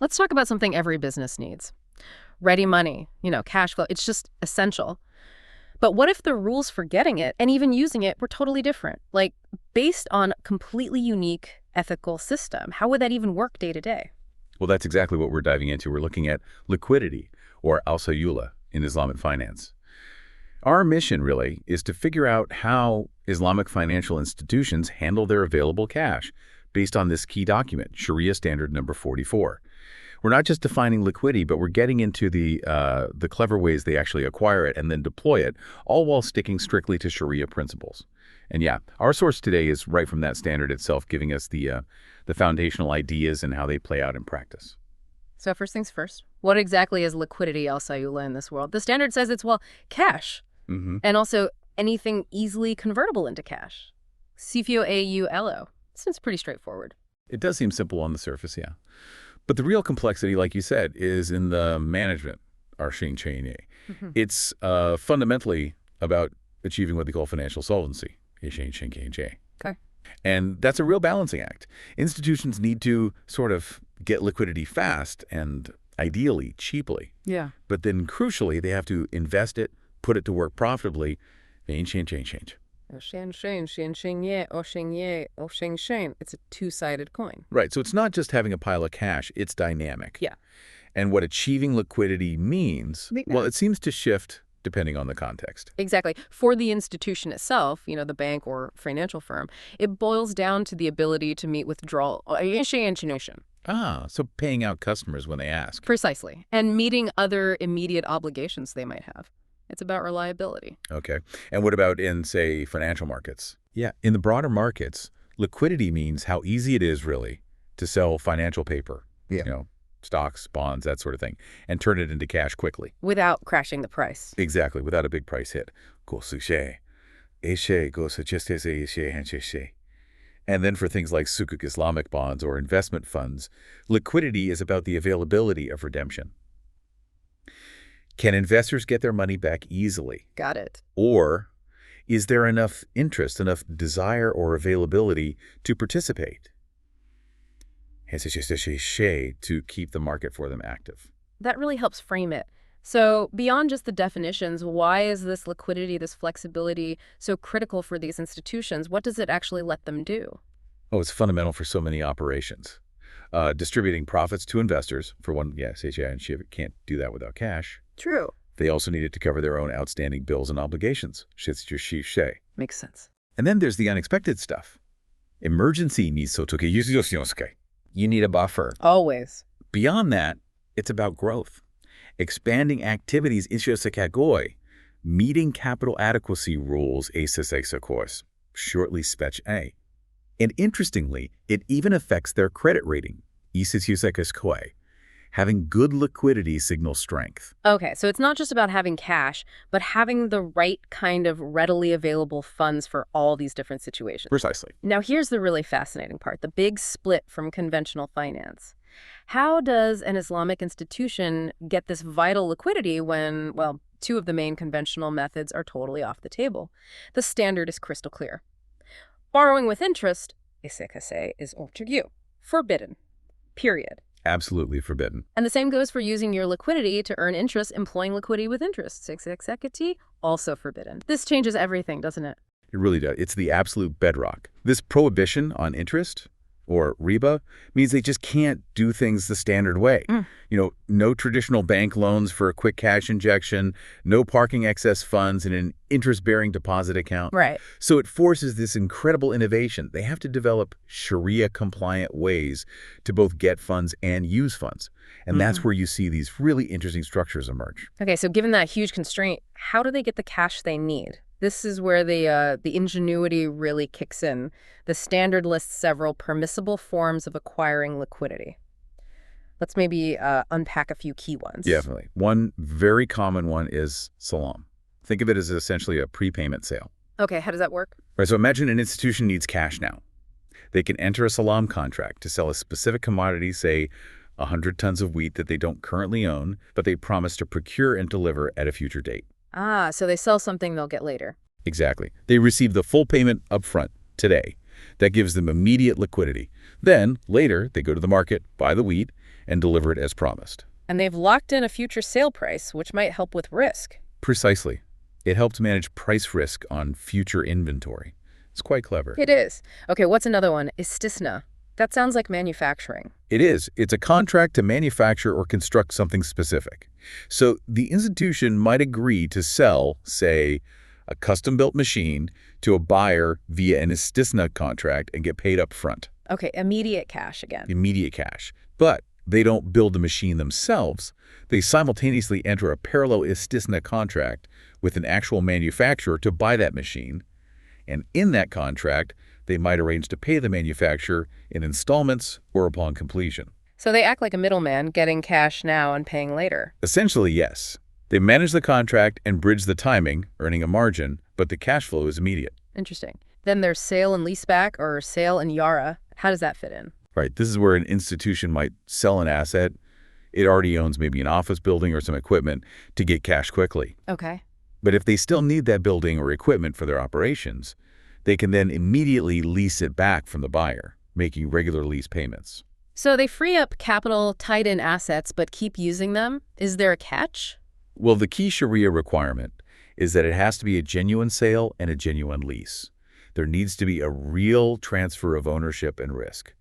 Let's talk about something every business needs. Ready money, cash flow. It's just essential. But what if the rules for getting it and even using it were totally different? Like, based on a completely unique ethical system, how would that even work day to day? Well, that's exactly what we're diving into. We're looking at liquidity, or al-sayula in Islamic finance. Our mission, really, is to figure out how Islamic financial institutions handle their available cash based on this key document, Sharia Standard number 44. We're not just defining liquidity, but we're getting into the clever ways they actually acquire it and then deploy it, all while sticking strictly to Sharia principles. And yeah, our source today is right from that standard itself, giving us the foundational ideas and how they play out in practice. So first things first, what exactly is liquidity al-sayula in this world? The standard says it's, cash. And also anything easily convertible into cash. Sifio aulo. Seems pretty straightforward. It does seem simple on the surface, yeah. But the real complexity, like you said, is in the management, It's fundamentally about achieving what they call financial solvency. Okay. And that's a real balancing act. Institutions need to sort of get liquidity fast and ideally cheaply. Yeah. But then crucially, they have to invest it, put it to work profitably. It's a two-sided coin. Right. So it's not just having a pile of cash. It's dynamic. Yeah. And what achieving liquidity means, well, it seems to shift depending on the context. Exactly. For the institution itself, the bank or financial firm, it boils down to the ability to meet withdrawal. So paying out customers when they ask. Precisely. And meeting other immediate obligations they might have. It's about reliability. Okay. And what about in, say, financial markets? Yeah. In the broader markets, liquidity means how easy it is, really, to sell financial paper. Yeah. Stocks, bonds, that sort of thing, and turn it into cash quickly. Without crashing the price. Exactly, without a big price hit. And then for things like sukuk Islamic bonds or investment funds, liquidity is about the availability of redemption. Can investors get their money back easily? Got it. Or is there enough interest, enough desire or availability to participate? To keep the market for them active. That really helps frame it. So beyond just the definitions, why is this liquidity, this flexibility so critical for these institutions? What does it actually let them do? Oh, it's fundamental for so many operations. Distributing profits to investors, for one, and Shiva can't do that without cash. True. They also need it to cover their own outstanding bills and obligations. Makes sense. And then there's the unexpected stuff. Emergency needs You need a buffer. Always. Beyond that, it's about growth. Expanding activities, meeting capital adequacy rules, shortly Spec A. And interestingly, it even affects their credit rating, having good liquidity signals strength. Okay, so it's not just about having cash, but having the right kind of readily available funds for all these different situations. Precisely. Now, here's the really fascinating part, the big split from conventional finance. How does an Islamic institution get this vital liquidity when, two of the main conventional methods are totally off the table? The standard is crystal clear. Borrowing with interest, is forbidden. Period. Absolutely forbidden. And the same goes for using your liquidity to earn interest, employing liquidity with interest. Also forbidden. This changes everything, doesn't it? It really does. It's the absolute bedrock. This prohibition on interest, or riba, means they just can't do things the standard way. No traditional bank loans for a quick cash injection, no parking excess funds in an interest-bearing deposit account. Right. So it forces this incredible innovation. They have to develop Sharia-compliant ways to both get funds and use funds. And that's where you see these really interesting structures emerge. Okay, so given that huge constraint, how do they get the cash they need? This is where the ingenuity really kicks in. The standard lists several permissible forms of acquiring liquidity. Let's maybe unpack a few key ones. Definitely. One very common one is salam. Think of it as essentially a prepayment sale. Okay, how does that work? Right, so imagine an institution needs cash now. They can enter a salam contract to sell a specific commodity, say 100 tons of wheat that they don't currently own, but they promise to procure and deliver at a future date. So they sell something they'll get later. Exactly. They receive the full payment up front today. That gives them immediate liquidity. Then, later, they go to the market, buy the wheat, and deliver it as promised. And they've locked in a future sale price, which might help with risk. Precisely. It helps manage price risk on future inventory. It's quite clever. It is. Okay, what's another one? Istisna. That sounds like manufacturing. It is. It's a contract to manufacture or construct something specific. So the institution might agree to sell, say, a custom-built machine to a buyer via an istisna contract and get paid up front. Okay, immediate cash again. Immediate cash. But they don't build the machine themselves. They simultaneously enter a parallel istisna contract with an actual manufacturer to buy that machine. And in that contract, they might arrange to pay the manufacturer in installments or upon completion. So they act like a middleman, getting cash now and paying later. Essentially, yes. They manage the contract and bridge the timing, earning a margin, but the cash flow is immediate. Interesting. Then there's sale and leaseback or sale and Yara. How does that fit in? Right. This is where an institution might sell an asset. It already owns maybe an office building or some equipment to get cash quickly. Okay. But if they still need that building or equipment for their operations, they can then immediately lease it back from the buyer, making regular lease payments. So they free up capital tied in assets but keep using them. Is there a catch? Well, the key Shari'ah requirement is that it has to be a genuine sale and a genuine lease. There needs to be a real transfer of ownership and risk.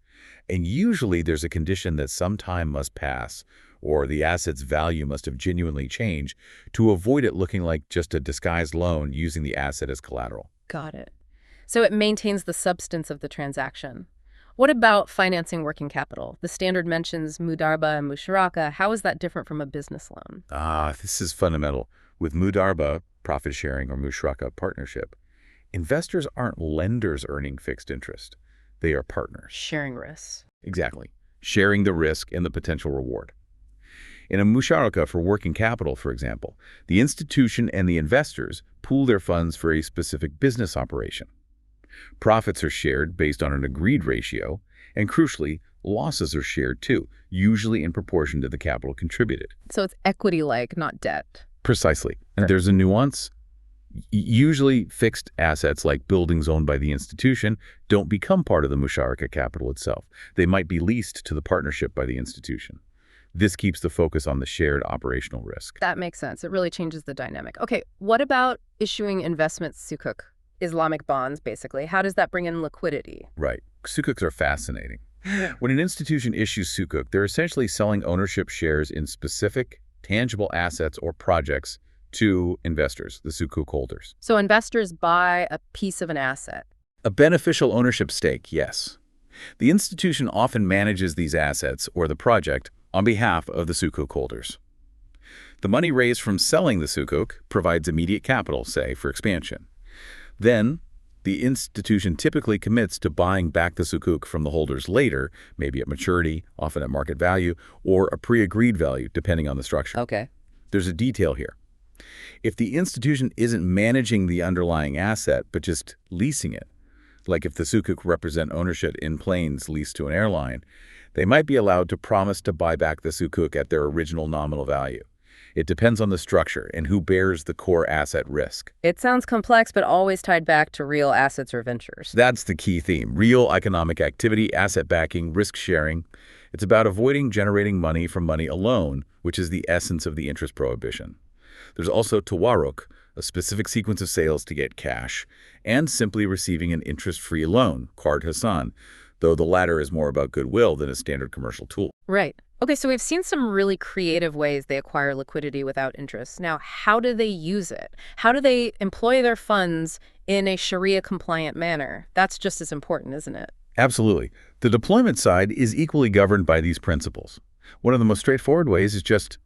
And usually there's a condition that some time must pass or the asset's value must have genuinely changed to avoid it looking like just a disguised loan using the asset as collateral. Got it. So it maintains the substance of the transaction. What about financing working capital? The standard mentions mudarba and musharaka. How is that different from a business loan? This is fundamental. With mudarba, profit sharing or musharaka partnership, investors aren't lenders earning fixed interest. They are partners. Sharing risks. Exactly. Sharing the risk and the potential reward. In a musharaka for working capital, for example, the institution and the investors pool their funds for a specific business operation. Profits are shared based on an agreed ratio, and crucially, losses are shared too, usually in proportion to the capital contributed. So it's equity-like, not debt. Precisely. And there's a nuance. Usually, fixed assets like buildings owned by the institution don't become part of the musharaka capital itself. They might be leased to the partnership by the institution. This keeps the focus on the shared operational risk. That makes sense. It really changes the dynamic. Okay, what about issuing investment sukuk? Islamic bonds, basically. How does that bring in liquidity? Right. Sukuks are fascinating. When an institution issues sukuk, they're essentially selling ownership shares in specific, tangible assets or projects to investors, the sukuk holders. So investors buy a piece of an asset. A beneficial ownership stake, yes. The institution often manages these assets or the project on behalf of the sukuk holders. The money raised from selling the sukuk provides immediate capital, say, for expansion. Then, the institution typically commits to buying back the sukuk from the holders later, maybe at maturity, often at market value, or a pre-agreed value, depending on the structure. Okay. There's a detail here. If the institution isn't managing the underlying asset, but just leasing it, like if the sukuk represent ownership in planes leased to an airline, they might be allowed to promise to buy back the sukuk at their original nominal value. It depends on the structure and who bears the core asset risk. It sounds complex, but always tied back to real assets or ventures. That's the key theme. Real economic activity, asset backing, risk sharing. It's about avoiding generating money from money alone, which is the essence of the interest prohibition. There's also tawarruk, a specific sequence of sales to get cash, and simply receiving an interest-free loan, qard hasan, though the latter is more about goodwill than a standard commercial tool. Right. Okay, so we've seen some really creative ways they acquire liquidity without interest. Now, how do they use it? How do they employ their funds in a Sharia-compliant manner? That's just as important, isn't it? Absolutely. The deployment side is equally governed by these principles. One of the most straightforward ways is just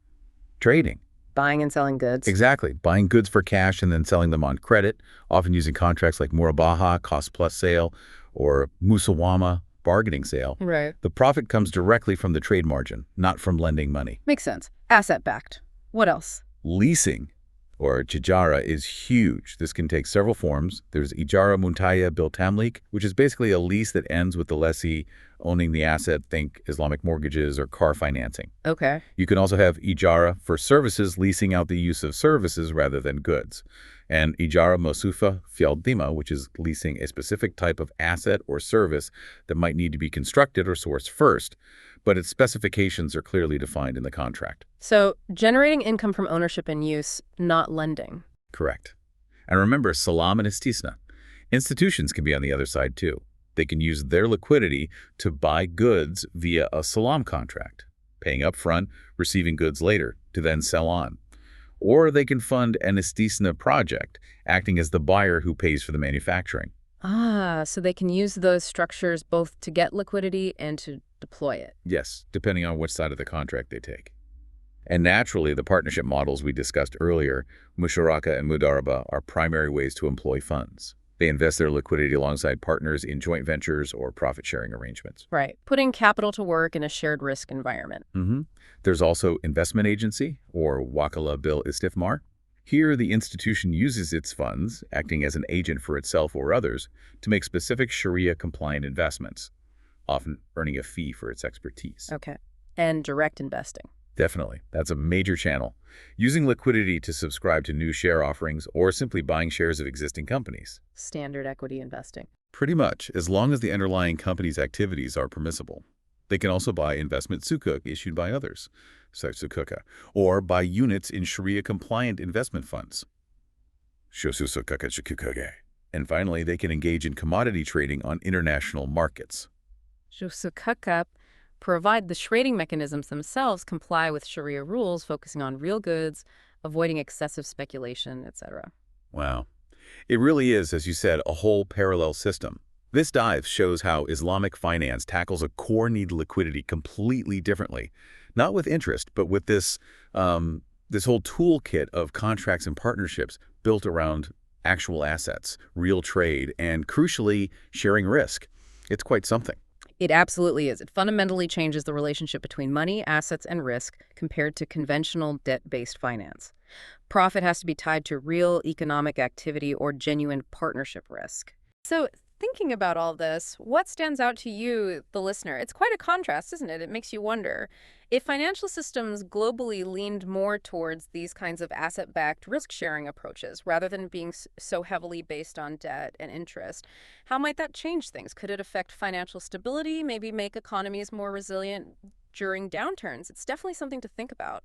trading. Buying and selling goods. Exactly. Buying goods for cash and then selling them on credit, often using contracts like murabaha, cost-plus sale, or musawama, bargaining sale. Right. The profit comes directly from the trade margin, not from lending money. Makes sense. Asset-backed. What else? Leasing, or tijara, is huge. This can take several forms. There's ijara muntaya bil tamlik, which is basically a lease that ends with the lessee owning the asset. Think Islamic mortgages or car financing. Okay. You can also have ijara for services, leasing out the use of services rather than goods. and ijara mosufa fialdima, which is leasing a specific type of asset or service that might need to be constructed or sourced first, but its specifications are clearly defined in the contract. So generating income from ownership and use, not lending. Correct. And remember, salam and istisna. Institutions can be on the other side too. They can use their liquidity to buy goods via a salam contract, paying upfront, receiving goods later, to then sell on. Or they can fund an istisna project, acting as the buyer who pays for the manufacturing. Ah, so they can use those structures both to get liquidity and to deploy it. Yes, depending on which side of the contract they take. And naturally, the partnership models we discussed earlier, musharaka and mudaraba, are primary ways to employ funds. They invest their liquidity alongside partners in joint ventures or profit-sharing arrangements. Right. Putting capital to work in a shared risk environment. There's also investment agency, or wakala bil istifmar. Here, the institution uses its funds, acting as an agent for itself or others, to make specific Sharia-compliant investments, often earning a fee for its expertise. Okay. And direct investing. Definitely. That's a major channel. Using liquidity to subscribe to new share offerings or simply buying shares of existing companies. Standard equity investing. Pretty much, as long as the underlying company's activities are permissible. They can also buy investment sukuk issued by others, such sukuka, or buy units in Sharia-compliant investment funds. Shosusukaka shikukage. And finally, they can engage in commodity trading on international markets. Jusukakap provide the trading mechanisms themselves comply with Sharia rules, focusing on real goods, avoiding excessive speculation, etc. Wow. It really is, as you said, a whole parallel system. This dive shows how Islamic finance tackles a core need liquidity completely differently, not with interest, but with this whole toolkit of contracts and partnerships built around actual assets, real trade, and crucially, sharing risk. It's quite something. It absolutely is. It fundamentally changes the relationship between money, assets, and risk compared to conventional debt-based finance. Profit has to be tied to real economic activity or genuine partnership risk. So, thinking about all this, what stands out to you, the listener? It's quite a contrast, isn't it? It makes you wonder. If financial systems globally leaned more towards these kinds of asset-backed risk-sharing approaches, rather than being so heavily based on debt and interest, how might that change things? Could it affect financial stability, maybe make economies more resilient during downturns? It's definitely something to think about.